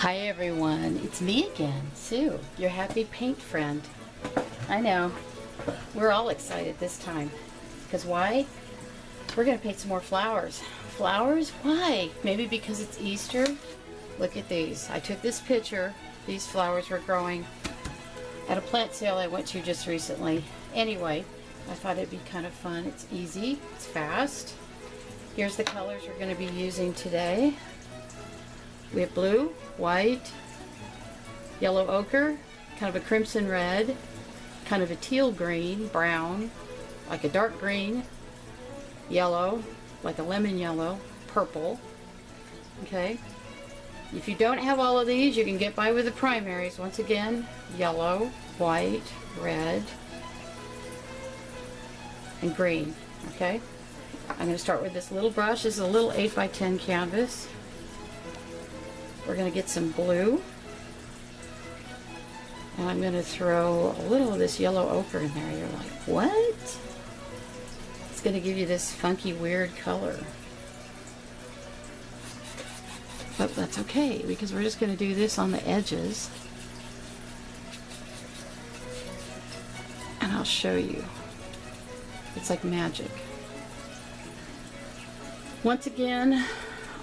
Hi everyone, it's me again, Sue, your happy paint friend. I know, we're all excited this time. Because why? We're going to paint some more flowers. Flowers? Why? Maybe because it's Easter? Look at these. I took this picture. These flowers were growing at a plant sale I went to just recently. Anyway, I thought it'd be kind of fun. It's easy, it's fast. Here's the colors we're going to be using today. We have blue, white, yellow ochre, kind of a crimson red, kind of a teal green, brown, like a dark green, yellow, like a lemon yellow, purple. Okay. If you don't have all of these, you can get by with the primaries. Once again, yellow, white, red, and green. Okay. I'm going to start with this little brush. This is a little 8x10 canvas. We're going to get some blue, and I'm going to throw a little of this yellow ochre in there. You're like, what? It's going to give you this funky, weird color. But that's okay, because we're just going to do this on the edges. And I'll show you. It's like magic. Once again,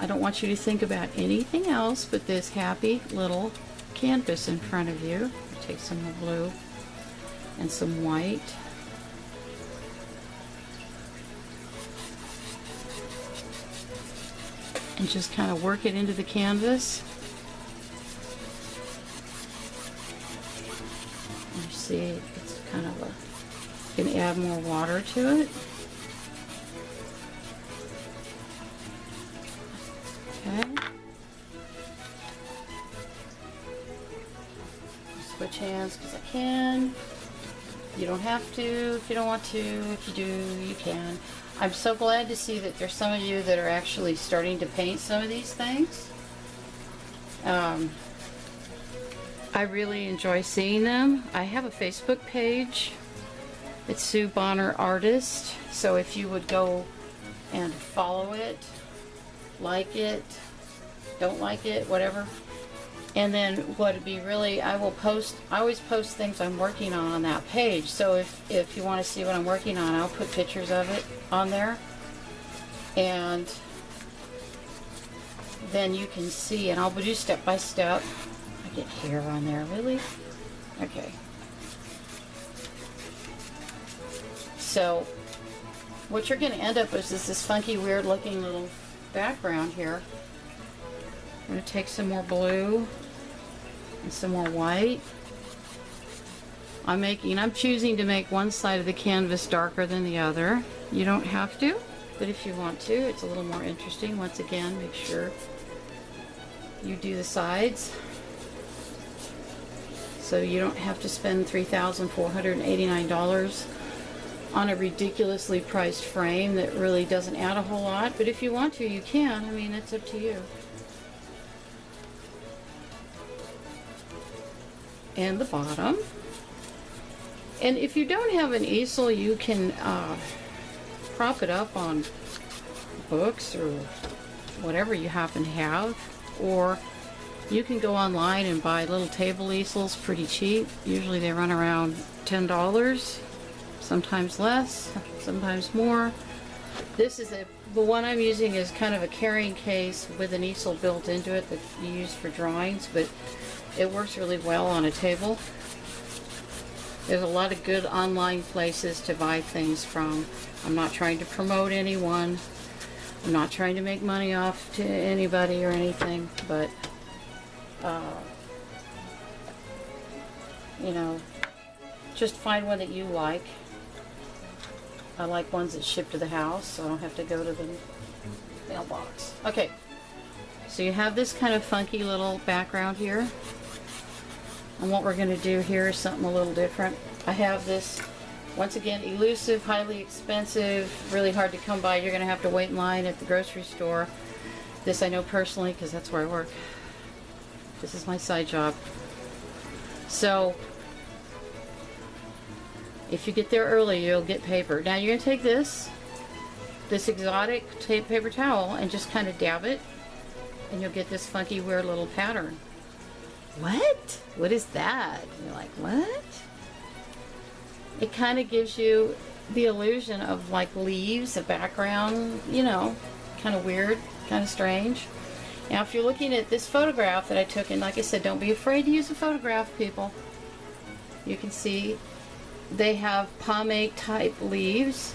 I don't want you to think about anything else but this happy little canvas in front of you. Take some blue and some white. And just kind of work it into the canvas. You see, it's kind of a, you can add more water to it. Okay. Switch hands because I can. You don't have to if you don't want to. If you do, you can. I'm so glad to see that there's some of you that are actually starting to paint some of these things. I really enjoy seeing them. I have a Facebook page. It's Sue Bonnar Artist. So if you would go and follow it, like it, don't like it, whatever. And then what would be really, I always post things I'm working on that page. So if you want to see what I'm working on, I'll put pictures of it on there. And then you can see, and I'll do step by step. I get hair on there, really? Okay. So what you're going to end up with is this funky, weird looking little background here. I'm going to take some more blue and some more white. I'm choosing to make one side of the canvas darker than the other. You don't have to, but if you want to, it's a little more interesting. Once again, make sure you do the sides so you don't have to spend $3,489 on a ridiculously priced frame that really doesn't add a whole lot. But if you want to, you can. I mean, it's up to you. And the bottom. And if you don't have an easel, you can prop it up on books or whatever you happen to have. Or you can go online and buy little table easels pretty cheap. Usually they run around $10. Sometimes less, sometimes more. This is the one I'm using is kind of a carrying case with an easel built into it that you use for drawings, but it works really well on a table. There's a lot of good online places to buy things from. I'm not trying to promote anyone. I'm not trying to make money off to anybody or anything, but you know, just find one that you like. I like ones that ship to the house, so I don't have to go to the mailbox. Okay, so you have this kind of funky little background here. And what we're going to do here is something a little different. I have this, once again, elusive, highly expensive, really hard to come by. You're going to have to wait in line at the grocery store. This I know personally because that's where I work. This is my side job. So if you get there early, you'll get paper. Now you're going to take this exotic paper towel and just kind of dab it, and you'll get this funky, weird little pattern. what? What is that? And you're like, what? It kind of gives you the illusion of like leaves, a background, you know, kind of weird, kind of strange. Now, if you're looking at this photograph that I took, and like I said, don't be afraid to use a photograph, people. You can see they have pomade type leaves.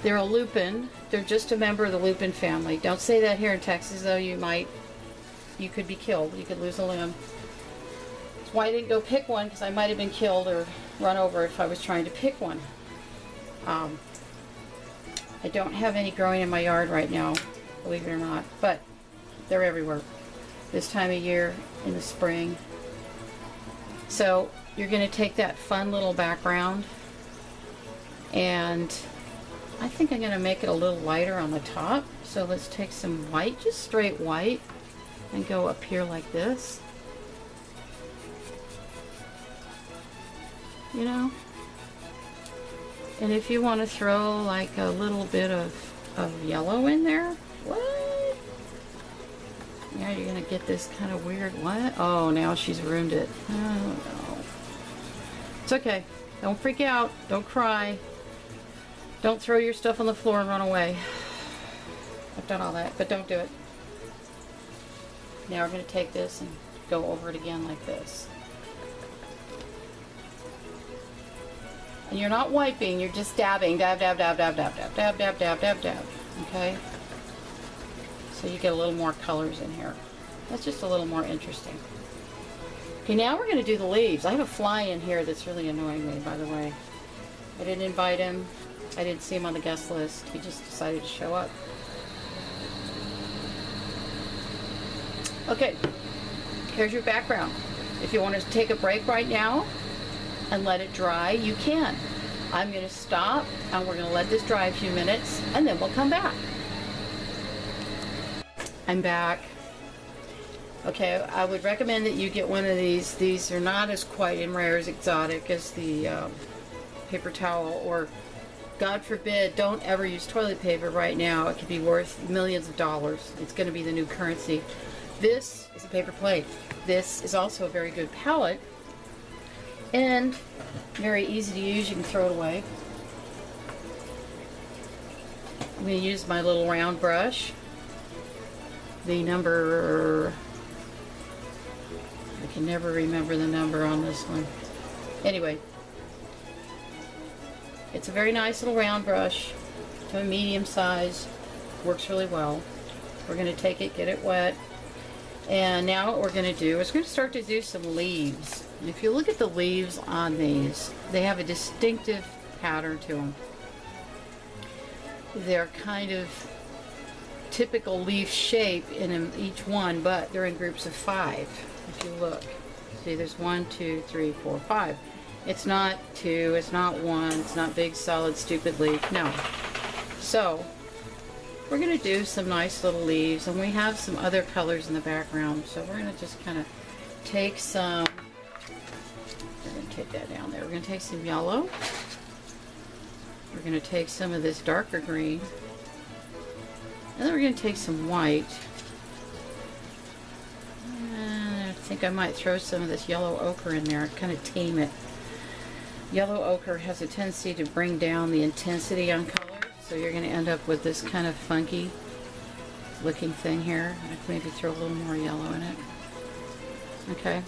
They're a lupin. They're just a member of the lupin family. Don't say that here in Texas, though. You could be killed. You could lose a limb. That's why I didn't go pick one, because I might have been killed or run over if I was trying to pick one. I don't have any growing in my yard right now, believe it or not, but they're everywhere this time of year in the spring. So you're going to take that fun little background, and I think I'm going to make it a little lighter on the top. So let's take some white, just straight white, and go up here like this. You know? And if you want to throw like a little bit of yellow in there, what? Yeah, you're going to get this kind of weird, what? Oh, now she's ruined it. Oh, no. It's okay. Don't freak out. Don't cry. Don't throw your stuff on the floor and run away. I've done all that, but don't do it. Now we're going to take this and go over it again like this. And you're not wiping, you're just dabbing. Dab, dab, dab, dab, dab, dab, dab, dab, dab, dab, dab. Okay? So you get a little more colors in here. That's just a little more interesting. Okay, now we're going to do the leaves. I have a fly in here that's really annoying me, by the way. I didn't invite him. I didn't see him on the guest list. He just decided to show up. Okay, here's your background. If you want to take a break right now and let it dry, you can. I'm going to stop and we're going to let this dry a few minutes and then we'll come back. I'm back. Okay, I would recommend that you get one of these. These are not as quite and rare as exotic as the paper towel, or God forbid, don't ever use toilet paper right now. It could be worth millions of dollars. It's going to be the new currency. This is a paper plate. This is also a very good palette and very easy to use. You can throw it away. I'm going to use my little round brush. The number, I can never remember the number on this one. Anyway, it's a very nice little round brush to a medium size. Works really well. We're going to take it, get it wet. And now what we're going to do is we're going to start to do some leaves. And if you look at the leaves on these, they have a distinctive pattern to them. They're kind of typical leaf shape in each one, but they're in groups of 5. If you look, see, there's 1, 2, 3, 4, 5. It's not 2, it's not 1, it's not big solid stupid leaf. No. So we're going to do some nice little leaves, and we have some other colors in the background, so we're going to just kind of take some, we're going to take that down there, we're going to take some yellow, we're going to take some of this darker green, and then we're going to take some white, and I think I might throw some of this yellow ochre in there, kind of tame it. Yellow ochre has a tendency to bring down the intensity on color. So you're going to end up with this kind of funky looking thing here. I'd maybe throw a little more yellow in it. Okay.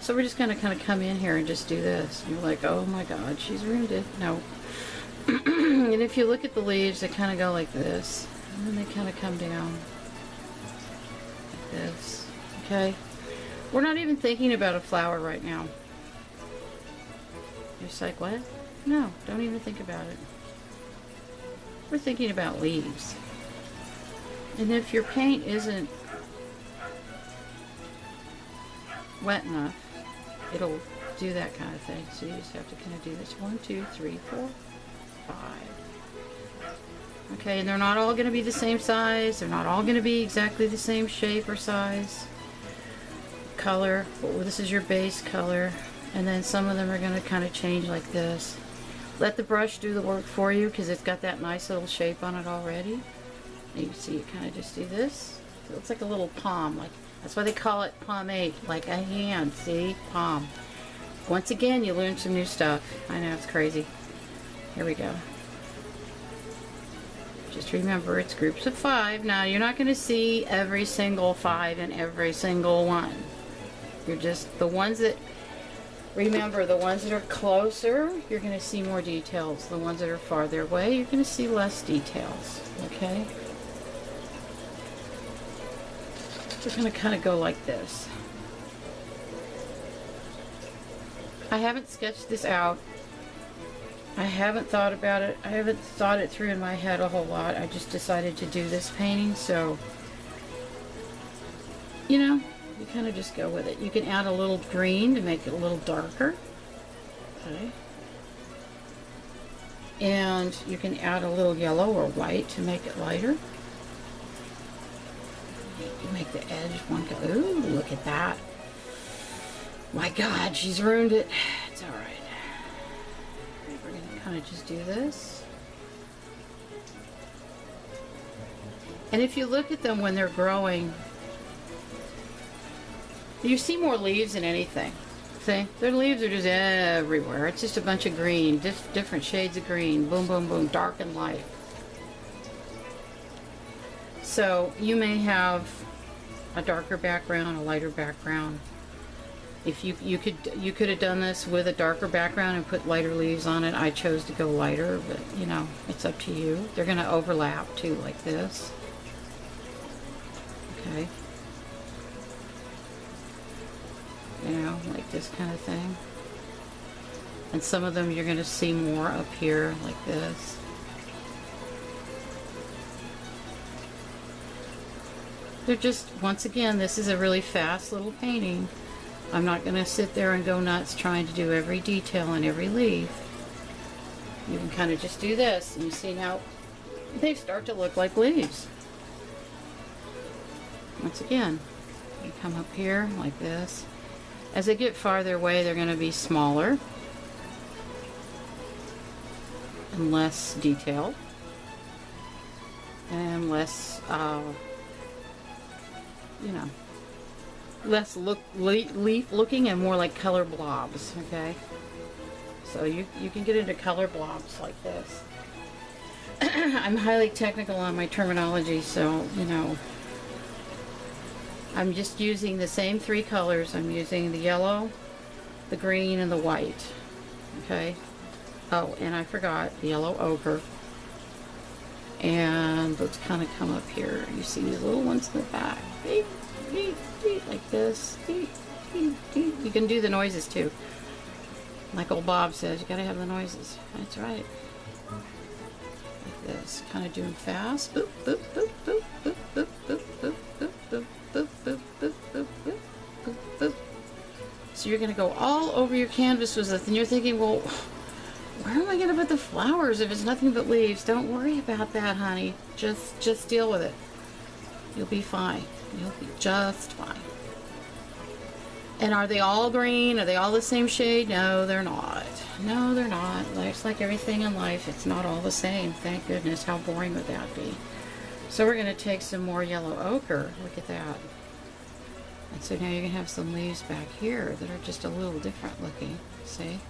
So we're just going to kind of come in here and just do this. And you're like, oh my God, she's ruined it. No. And if you look at the leaves, they kind of go like this. And then they kind of come down like this. Okay. We're not even thinking about a flower right now. You're just like, what? No, don't even think about it. We're thinking about leaves. And if your paint isn't wet enough, it'll do that kind of thing. So you just have to kind of do this. 1, 2, 3, 4, 5. Okay, and they're not all going to be the same size. They're not all going to be exactly the same shape or size. Color. Well, this is your base color. And then some of them are going to kind of change like this. Let the brush do the work for you because it's got that nice little shape on it already. And you see it kind of just do this. It looks like a little palm. Like, that's why they call it pomade, like a hand. See? Palm. Once again, you learn some new stuff. I know, it's crazy. Here we go. Just remember, it's groups of 5. Now, you're not going to see every single 5 in every single one. You're just, the ones that, remember, the ones that are closer, you're going to see more details. The ones that are farther away, you're going to see less details. Okay? We're going to kind of go like this. I haven't sketched this out. I haven't thought about it. I haven't thought it through in my head a whole lot. I just decided to do this painting, so, you know, you kind of just go with it. You can add a little green to make it a little darker. Okay. And you can add a little yellow or white to make it lighter. You make the edge one go, ooh, look at that. My God, she's ruined it. It's all right. We're going to kind of just do this. And if you look at them when they're growing, you see more leaves than anything. See? Their leaves are just everywhere. It's just a bunch of green, different shades of green. Boom, boom, boom, dark and light. So you may have a darker background, a lighter background. If you could have done this with a darker background and put lighter leaves on it. I chose to go lighter, but you know, it's up to you. They're going to overlap too, like this. Okay. You know, like this kind of thing. And some of them you're going to see more up here, like this. They're just, once again, this is a really fast little painting. I'm not going to sit there and go nuts trying to do every detail on every leaf. You can kind of just do this, and you see now they start to look like leaves. Once again, you come up here like this. As they get farther away, they're going to be smaller and less detailed and less, you know, less leaf looking and more like color blobs. Okay, so you can get into color blobs like this. I'm highly technical on my terminology, so you know, I'm just using the same 3 colors. I'm using the yellow, the green, and the white. Okay. Oh, and I forgot the yellow ochre. And let's kind of come up here. You see these little ones in the back. Beep, beep, beep, like this. Beep, beep, beep. You can do the noises too. Like old Bob says, you gotta have the noises. That's right. Like this. Kind of doing fast. Boop, boop, boop, boop, boop, boop, boop, boop, boop, boop. Boop, boop, boop, boop, boop, boop, boop. So you're going to go all over your canvas with this, and you're thinking, well, where am I going to put the flowers if it's nothing but leaves? Don't worry about that, honey. Just deal with it. You'll be fine. You'll be just fine. And are they all green? Are they all the same shade? No, they're not. No, they're not. Life's like everything in life. It's not all the same. Thank goodness. How boring would that be? So we're going to take some more yellow ochre. Look at that. And so now you're going to have some leaves back here that are just a little different looking. See?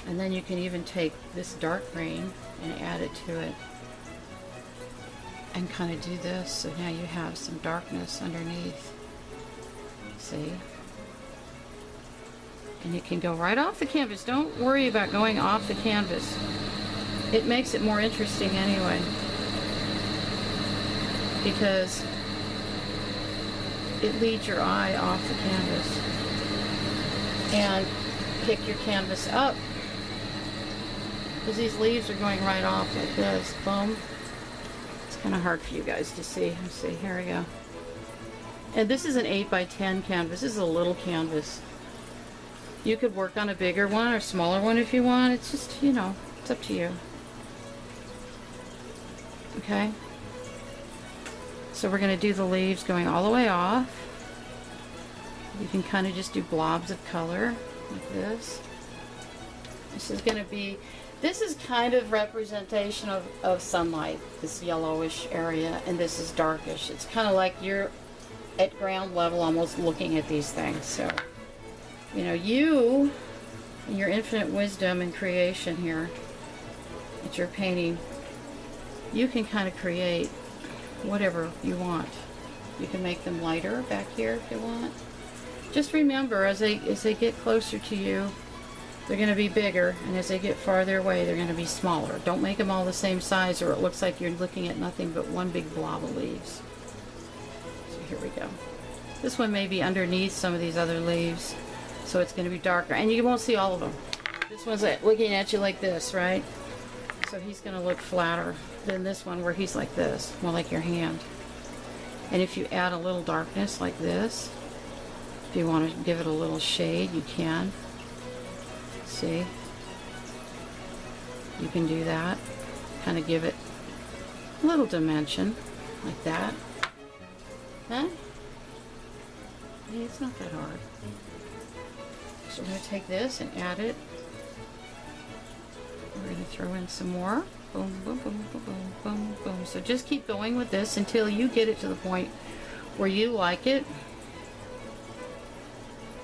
And then you can even take this dark green and add it to it. And kind of do this. So now you have some darkness underneath. See? And you can go right off the canvas. Don't worry about going off the canvas. It makes it more interesting anyway. Because it leads your eye off the canvas. And pick your canvas up. Because these leaves are going right off like this. Boom. It's kind of hard for you guys to see. Let's see, here we go. And this is an 8x10 canvas. This is a little canvas. You could work on a bigger one or smaller one if you want. It's just, you know, it's up to you. Okay? So we're going to do the leaves going all the way off. You can kind of just do blobs of color like this. This is going to be, This is kind of representation of sunlight, this yellowish area, and this is darkish. It's kind of like you're at ground level almost looking at these things. So, you know, you, in your infinite wisdom and creation here, that you're painting, you can kind of create whatever you want. You can make them lighter back here if you want. Just remember, as they get closer to you, they're going to be bigger, and as they get farther away, they're going to be smaller. Don't make them all the same size, or it looks like you're looking at nothing but one big blob of leaves. So here we go. This one may be underneath some of these other leaves, so it's going to be darker, and you won't see all of them. This one's looking at you like this, right? So he's going to look flatter than this one where he's like this, more like your hand. And if you add a little darkness like this, if you want to give it a little shade, you can. See? You can do that. Kind of give it a little dimension, like that. Huh? Yeah, it's not that hard. So we're going to take this and add it. We're going to throw in some more. Boom, boom, boom, boom, boom, boom, boom. So just keep going with this until you get it to the point where you like it.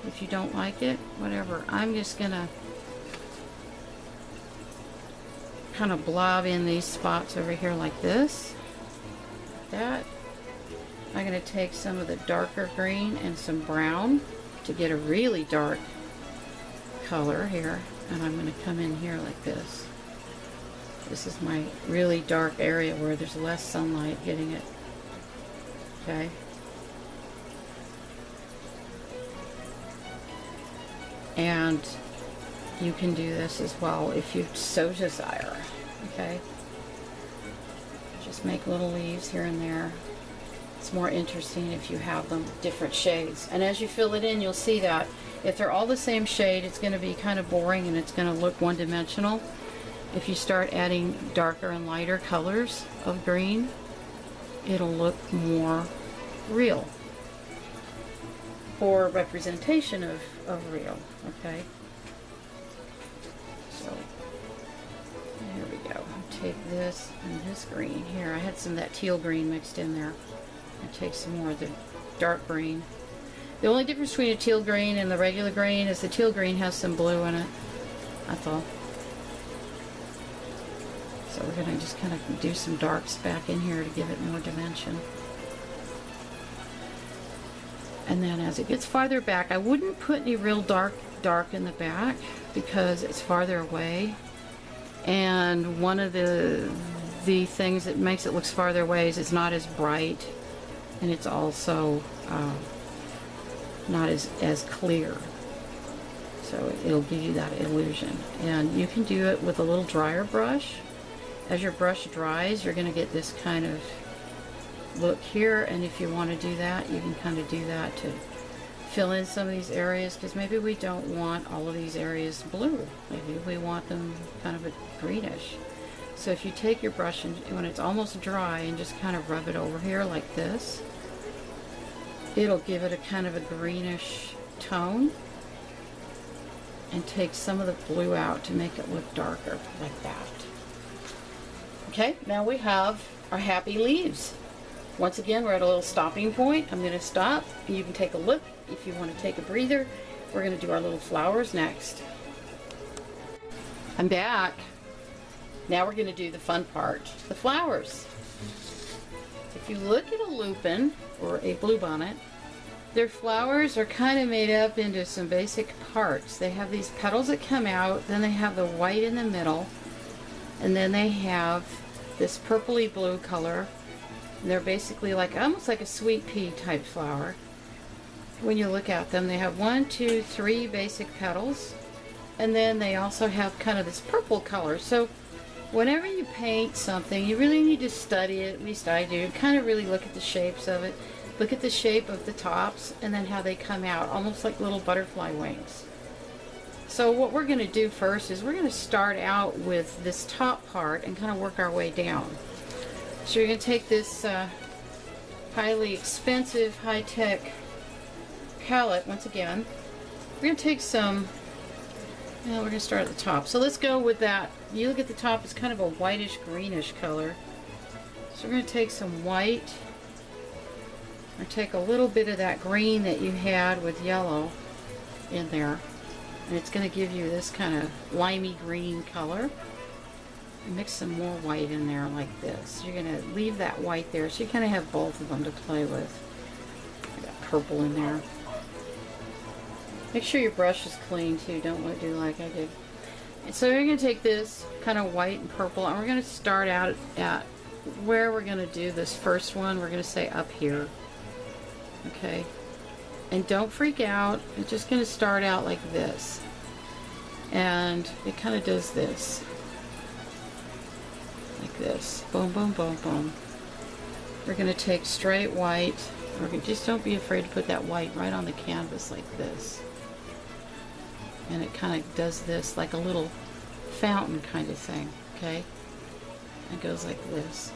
If you don't like it, whatever. I'm just going to kind of blob in these spots over here like this. Like that. I'm going to take some of the darker green and some brown to get a really dark color here. And I'm going to come in here like this. This is my really dark area where there's less sunlight getting it. Okay. And you can do this as well if you so desire. Okay. Just make little leaves here and there. It's more interesting if you have them different shades. And as you fill it in, you'll see that if they're all the same shade, it's going to be kind of boring and it's going to look one-dimensional. If you start adding darker and lighter colors of green, it'll look more real, or representation of real. Okay, so here we go. I'll take this and this green here. I had some of that teal green mixed in there. I'll take some more of the dark green. The only difference between a teal green and the regular green is the teal green has some blue in it, that's all. So we're going to just kind of do some darks back in here to give it more dimension. And then as it gets farther back, I wouldn't put any real dark in the back because it's farther away. And one of the things that makes it look farther away is it's not as bright, and it's also not as clear. So it'll give you that illusion. And you can do it with a little drier brush. As your brush dries, you're going to get this kind of look here, and if you want to do that, you can kind of do that to fill in some of these areas, because maybe we don't want all of these areas blue. Maybe we want them kind of a greenish. So if you take your brush and when it's almost dry and just kind of rub it over here like this, it'll give it a kind of a greenish tone, and take some of the blue out to make it look darker like that. Okay, now we have our happy leaves. Once again, we're at a little stopping point. I'm going to stop. You can take a look if you want to take a breather. We're going to do our little flowers next. I'm back. Now we're going to do the fun part, the flowers. If you look at a lupin or a bluebonnet, their flowers are kind of made up into some basic parts. They have these petals that come out, then they have the white in the middle, and then they have this purpley blue color. And they're basically like almost like a sweet pea type flower. When you look at them, they have 1, 2, 3 basic petals, and then they also have kind of this purple color. So whenever you paint something, you really need to study it, at least I do, kind of really look at the shapes of it, look at the shape of the tops, and then how they come out, almost like little butterfly wings. So what we're going to do first is we're going to start out with this top part and kind of work our way down. So you're going to take this highly expensive, high-tech palette. Once again, we're going to take some Now we're going to start at the top. So let's go with that. You look at the top, it's kind of a whitish greenish color. So we're going to take some white, or take a little bit of that green that you had with yellow in there. And it's going to give you this kind of limey green color. Mix some more white in there like this. You're going to leave that white there so you kind of have both of them to play with. I got purple in there. Make sure your brush is clean too. Don't do like I did. And so you're going to take this kind of white and purple, and we're going to start out at where we're going to do this first one. We're going to say up here. Okay? And don't freak out. It's just going to start out like this. And it kind of does this. Like this. Boom, boom, boom, boom. We're going to take straight white. Just don't be afraid to put that white right on the canvas like this. And it kind of does this like a little fountain kind of thing. Okay? It goes like this.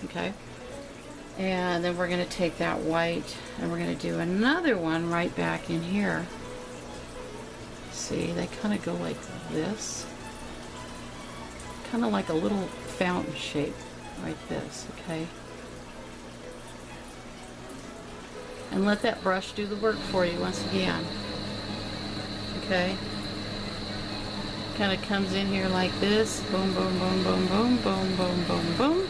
Okay? And then we're going to take that white and we're going to do another one right back in here. See, they kind of go like this. Kind of like a little fountain shape, like this, okay? And let that brush do the work for you once again. Okay? Kind of comes in here like this. Boom, boom, boom, boom, boom, boom, boom, boom, boom.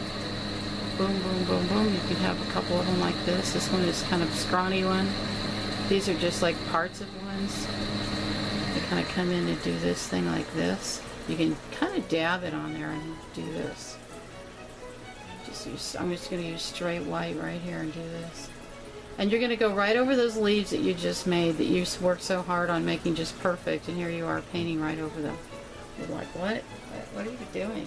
Boom, boom, boom, boom. You can have a couple of them like this. This one is kind of scrawny one. These are just like parts of ones. They kind of come in and do this thing like this. You can kind of dab it on there and do this. I'm just going to use straight white right here and do this. And you're going to go right over those leaves that you just made, that you worked so hard on making just perfect, and here you are painting right over them. You're like, what? What are you doing?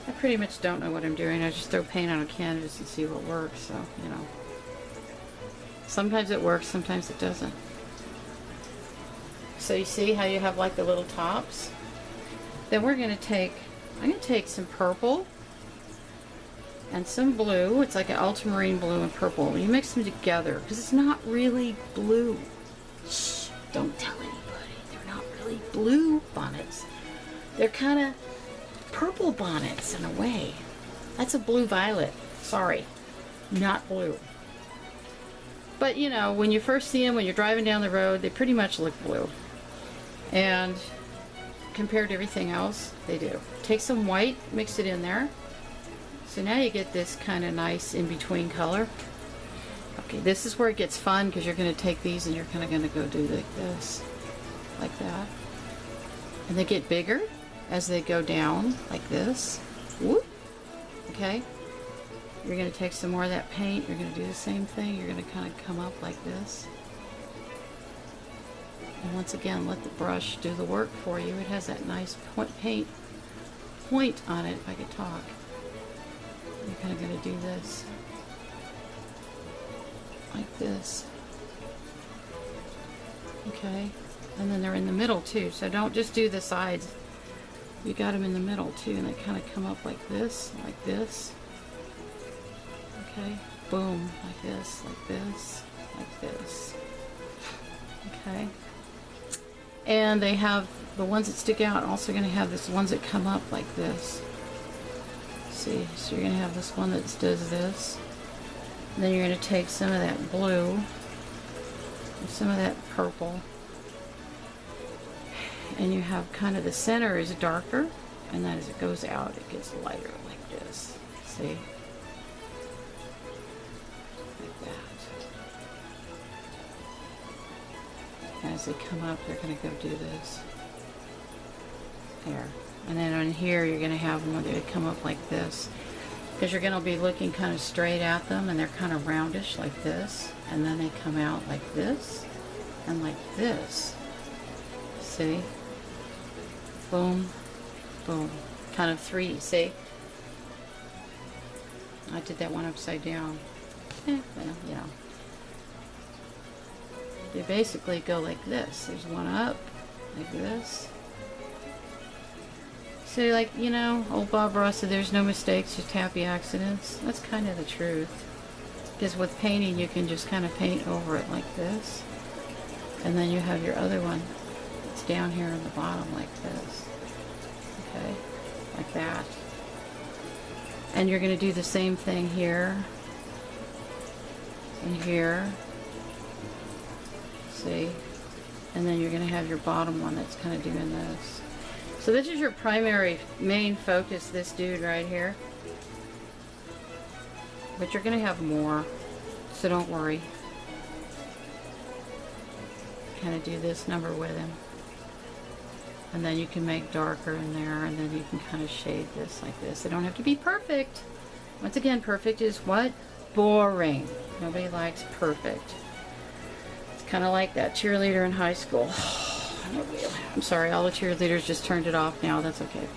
I pretty much don't know what I'm doing. I just throw paint on a canvas and see what works, so, you know. Sometimes it works, sometimes it doesn't. So you see how you have like the little tops? Then we're going to take, I'm going to take some purple and some blue. It's like an ultramarine blue and purple. You mix them together because it's not really blue. Shh, don't tell anybody. They're not really blue bonnets. They're kind of purple bonnets in a way. That's a blue violet. Sorry, not blue. But you know, when you first see them, when you're driving down the road, they pretty much look blue. And compared to everything else, they do. Take some white, mix it in there. So now you get this kind of nice in-between color. Okay, this is where it gets fun because you're going to take these and you're kind of going to go do like this, like that. And they get bigger as they go down, like this. Whoop. Okay. You're going to take some more of that paint. You're going to do the same thing. You're going to kind of come up like this. And once again, let the brush do the work for you. It has that nice point on it, if I could talk. You're kind of going to do this. Like this. Okay. And then they're in the middle too. So don't just do the sides. You got them in the middle too. And they kind of come up like this. Okay. Boom. Like this. Like this. Like this. Okay. And they have the ones that stick out also going to have this ones that come up like this. See, so you're going to have this one that does this. And then you're going to take some of that blue and some of that purple. And you have kind of the center is darker, and then as it goes out, it gets lighter like this. See? Like that. As they come up, they're going to go do this. There. And then on here, you're going to have them where they come up like this. Because you're going to be looking kind of straight at them, and they're kind of roundish like this. And then they come out like this, and like this. See? Boom, boom. Kind of 3D, see? I did that one upside down. Well, you know. They basically go like this. There's one up, like this. So like, you know, old Bob Ross said there's no mistakes, just happy accidents. That's kind of the truth. Because with painting, you can just kind of paint over it like this. And then you have your other one. It's it's down here in the bottom like this. Okay, like that. And you're going to do the same thing here and here. See? And then you're going to have your bottom one that's kind of doing this. So this is your primary main focus, this dude right here. But you're going to have more, so don't worry. Kind of do this number with him. And then you can make darker in there, and then you can kind of shade this like this. They don't have to be perfect. Once again, perfect is what? Boring. Nobody likes perfect. It's kind of like that cheerleader in high school. I'm sorry, all the cheerleaders just turned it off now. That's okay.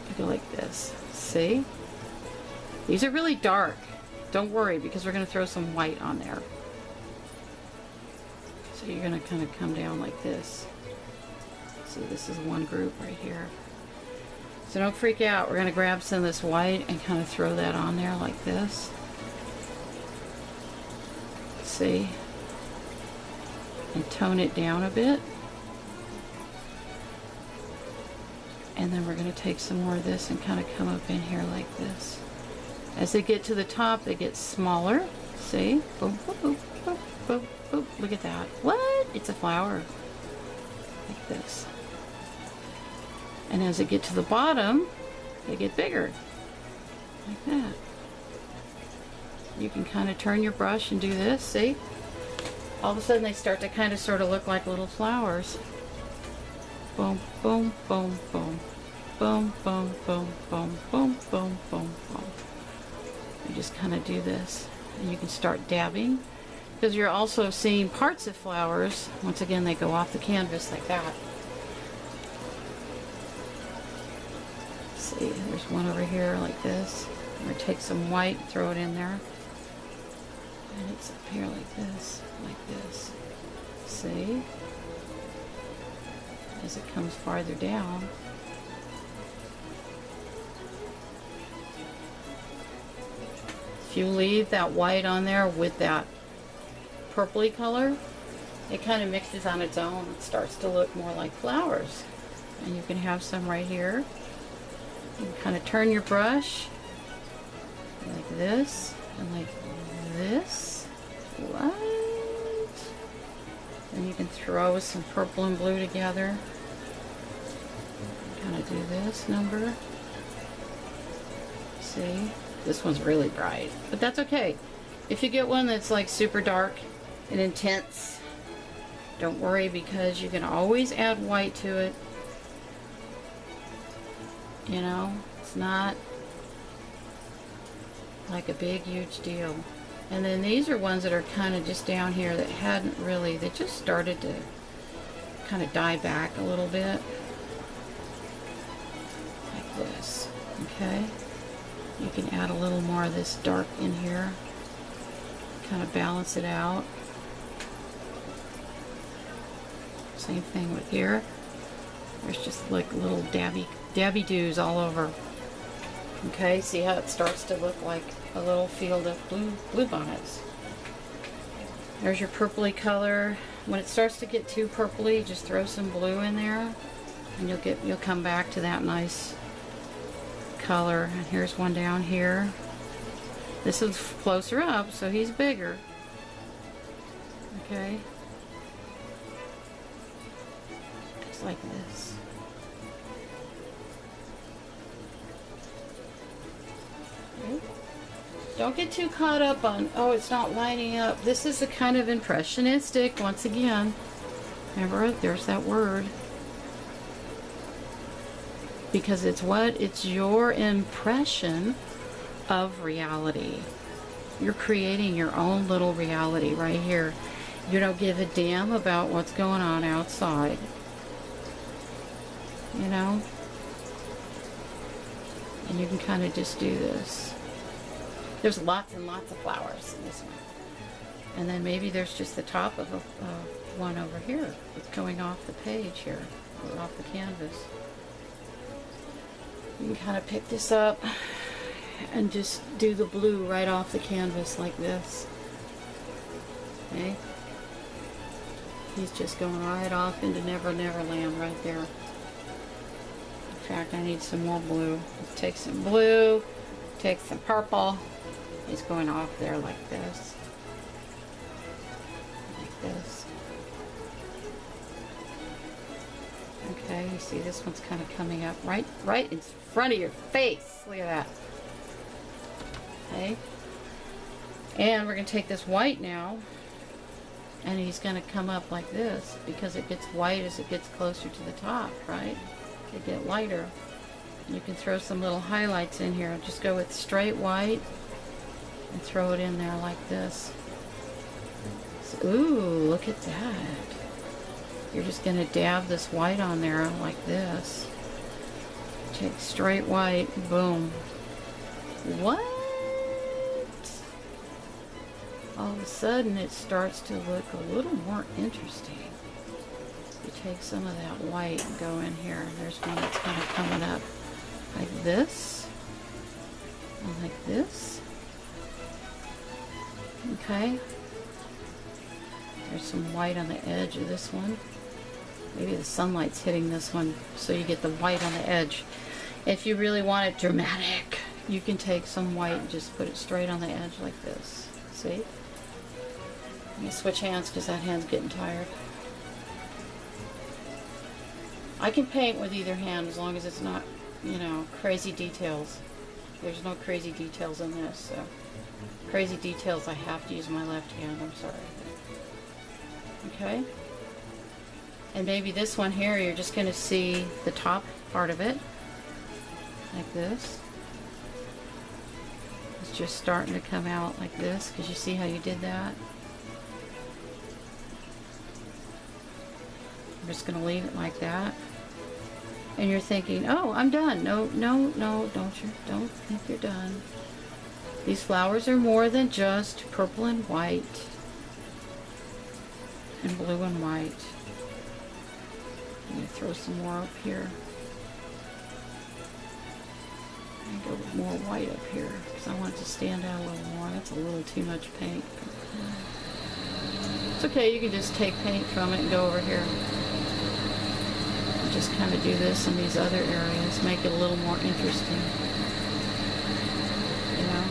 I go like this. See? These are really dark. Don't worry, because we're going to throw some white on there. So you're going to kind of come down like this. See, this is one group right here. So don't freak out. We're going to grab some of this white and kind of throw that on there like this. See? And tone it down a bit. And then we're going to take some more of this and kind of come up in here like this. As they get to the top, they get smaller. See? Boom, boom, boom, boom, boom, boom. Look at that. What? It's a flower. Like this. And as they get to the bottom, they get bigger. Like that. You can kind of turn your brush and do this. See? All of a sudden they start to kind of sort of look like little flowers. Boom, boom, boom, boom. Boom, boom, boom, boom, boom, boom, boom, boom. You just kind of do this. And you can start dabbing. Because you're also seeing parts of flowers. Once again, they go off the canvas like that. See, there's one over here like this. I'm going to take some white, throw it in there. And it's up here like this. Like this. See? As it comes farther down. If you leave that white on there with that purpley color, it kind of mixes on its own. It starts to look more like flowers. And you can have some right here. You can kind of turn your brush like this and like this. What? And you can throw some purple and blue together. Kind of do this number. See? This one's really bright, but that's okay. If you get one that's like super dark and intense, don't worry, because you can always add white to it. You know, it's not like a big huge deal. And then these are ones that are kind of just down here that hadn't really, they just started to kind of die back a little bit. Like this, okay? You can add a little more of this dark in here. Kind of balance it out. Same thing with here. There's just like little dabby doos all over. Okay, see how it starts to look like a little field of blue bonnets. There's your purpley color. When it starts to get too purpley, just throw some blue in there, and you'll come back to that nice color. And here's one down here. This is closer up, so he's bigger. Okay. Just like this. Okay. Don't get too caught up on, oh, it's not lining up. This is a kind of impressionistic, once again. Remember, there's that word. Because it's what? It's your impression of reality. You're creating your own little reality right here. You don't give a damn about what's going on outside. You know? And you can kind of just do this. There's lots and lots of flowers in this one. And then maybe there's just the top of one over here that's going off the page here, or off the canvas. You can kind of pick this up and just do the blue right off the canvas like this. Okay? He's just going right off into Never Never Land right there. In fact, I need some more blue. Let's take some blue, take some purple. He's going off there like this. Like this. Okay, you see this one's kind of coming up right in front of your face. Look at that. Okay. And we're going to take this white now, and he's going to come up like this because it gets white as it gets closer to the top, right? They get lighter. You can throw some little highlights in here. Just go with straight white and throw it in there like this. So, ooh, look at that. You're just going to dab this white on there like this. Take straight white, boom. What? All of a sudden it starts to look a little more interesting. You take some of that white and go in here. There's one that's kind of coming up like this. And like this. Okay. There's some white on the edge of this one. Maybe the sunlight's hitting this one, so you get the white on the edge. If you really want it dramatic, you can take some white and just put it straight on the edge like this. See? Let me switch hands because that hand's getting tired. I can paint with either hand as long as it's not, you know, crazy details. There's no crazy details in this, so crazy details I have to use my left hand, I'm sorry. Okay? And maybe this one here, you're just going to see the top part of it, like this. It's just starting to come out like this, because you see how you did that? I'm just going to leave it like that. And you're thinking, oh, I'm done. No, no, no, don't think you're done. These flowers are more than just purple and white and blue and white. I'm going to throw some more up here. And go with more white up here because I want it to stand out a little more. That's a little too much paint. It's okay, you can just take paint from it and go over here. And just kind of do this in these other areas, make it a little more interesting. You know?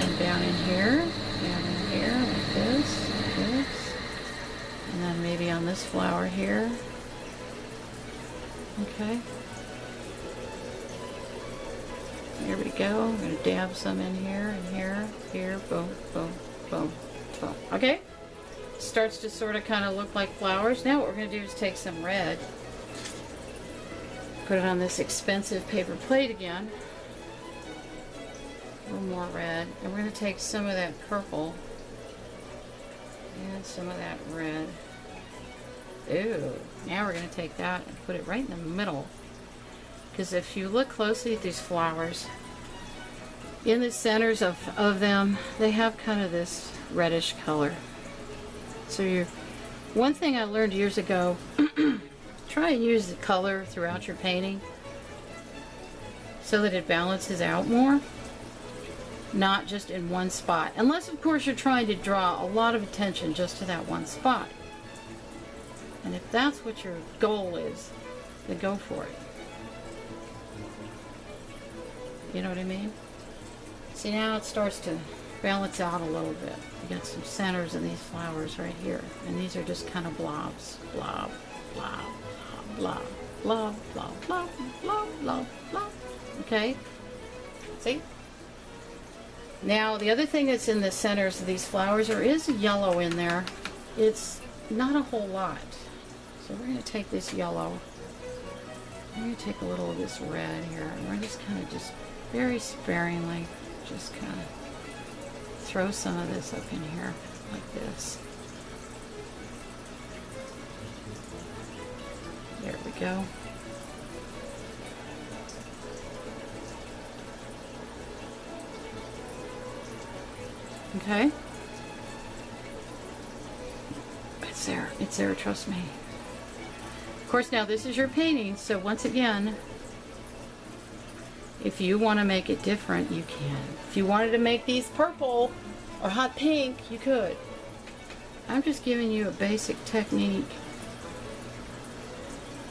And down in here, like this, like this. And then maybe on this flower here. Okay. There we go. I'm going to dab some in here and here, boom, boom, boom, boom. Okay? Starts to sort of kind of look like flowers. Now what we're going to do is take some red, put it on this expensive paper plate again. A little more red. And we're going to take some of that purple and some of that red. Ooh, now we're going to take that and put it right in the middle. Because if you look closely at these flowers, in the centers of them, they have kind of this reddish color. So one thing I learned years ago, try and use the color throughout your painting so that it balances out more, not just in one spot. Unless, of course, you're trying to draw a lot of attention just to that one spot. And if that's what your goal is, then go for it. You know what I mean? See, now it starts to balance out a little bit. You got some centers in these flowers right here. And these are just kind of blobs. Blob, blob, blob, blob, blob, blob, blob, blob, blob. Okay? See? Now, the other thing that's in the centers of these flowers, there is yellow in there. It's not a whole lot. So we're going to take this yellow. I'm going to take a little of this red here. And we're just kind of just very sparingly just kind of throw some of this up in here like this. There we go. Okay. It's there, trust me. Of course, now this is your painting, so once again, if you want to make it different, you can. If you wanted to make these purple or hot pink, you could. I'm just giving you a basic technique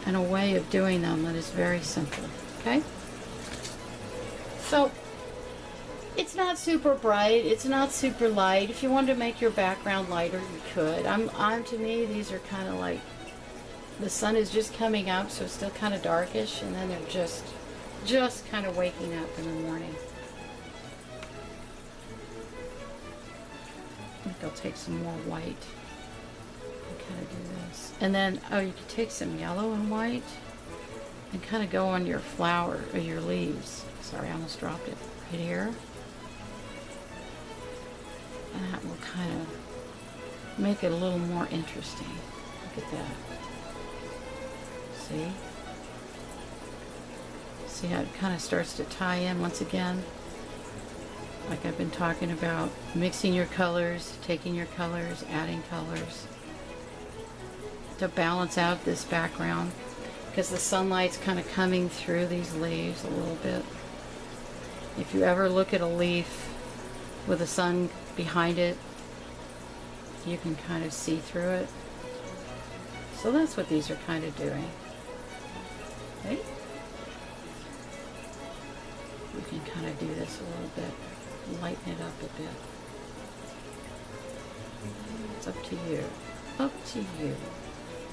and a way of doing them that is very simple, okay? So, it's not super bright, it's not super light. If you wanted to make your background lighter, you could. To me, these are kind of like, the sun is just coming up, so it's still kind of darkish, and then they're just kind of waking up in the morning. I think I'll take some more white and kind of do this. And then, oh, you could take some yellow and white and kind of go on your flower or your leaves. Sorry, I almost dropped it. Right here. And that will kind of make it a little more interesting. Look at that. See? See how it kind of starts to tie in once again? Like I've been talking about, mixing your colors, taking your colors, adding colors to balance out this background, because the sunlight's kind of coming through these leaves a little bit. If you ever look at a leaf with the sun behind it, you can kind of see through it. So that's what these are kind of doing. Okay? You can kind of do this a little bit, lighten it up a bit. It's up to you. Up to you.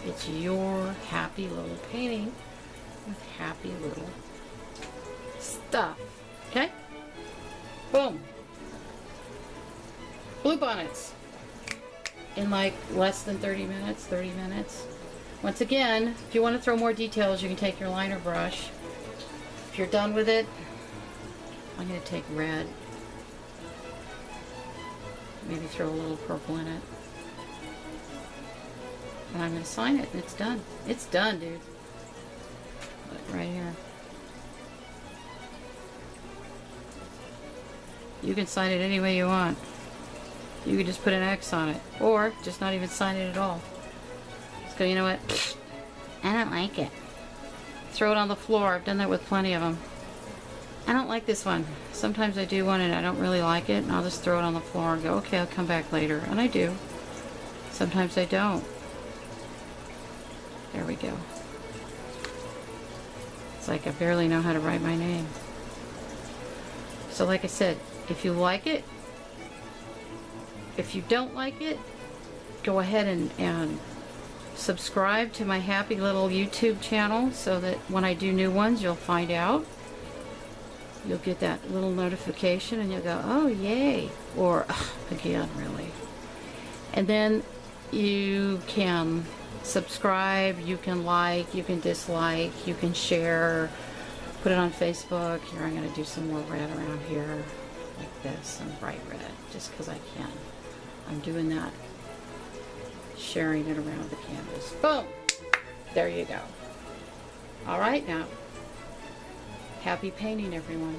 It's your happy little painting with happy little stuff. Okay? Boom. Blue bonnets. In like less than 30 minutes, 30 minutes. Once again, if you want to throw more details, you can take your liner brush. If you're done with it, I'm going to take red. Maybe throw a little purple in it. And I'm going to sign it, and it's done. It's done, dude. Look, right here. You can sign it any way you want. You could just put an X on it. Or just not even sign it at all. Just go, you know what? I don't like it. Throw it on the floor. I've done that with plenty of them. I don't like this one. Sometimes I do one and I don't really like it, and I'll just throw it on the floor and go, okay, I'll come back later. And I do. Sometimes I don't. There we go. It's like I barely know how to write my name. So like I said, if you like it, if you don't like it, go ahead and subscribe to my happy little YouTube channel so that when I do new ones, you'll find out. You'll get that little notification and you'll go, oh, yay. Or, again, really. And then you can subscribe, you can like, you can dislike, you can share, put it on Facebook. Here, I'm going to do some more red around here, like this, some bright red, just because I can. I'm doing that, sharing it around the canvas. Boom! There you go. All right, now. Happy painting, everyone.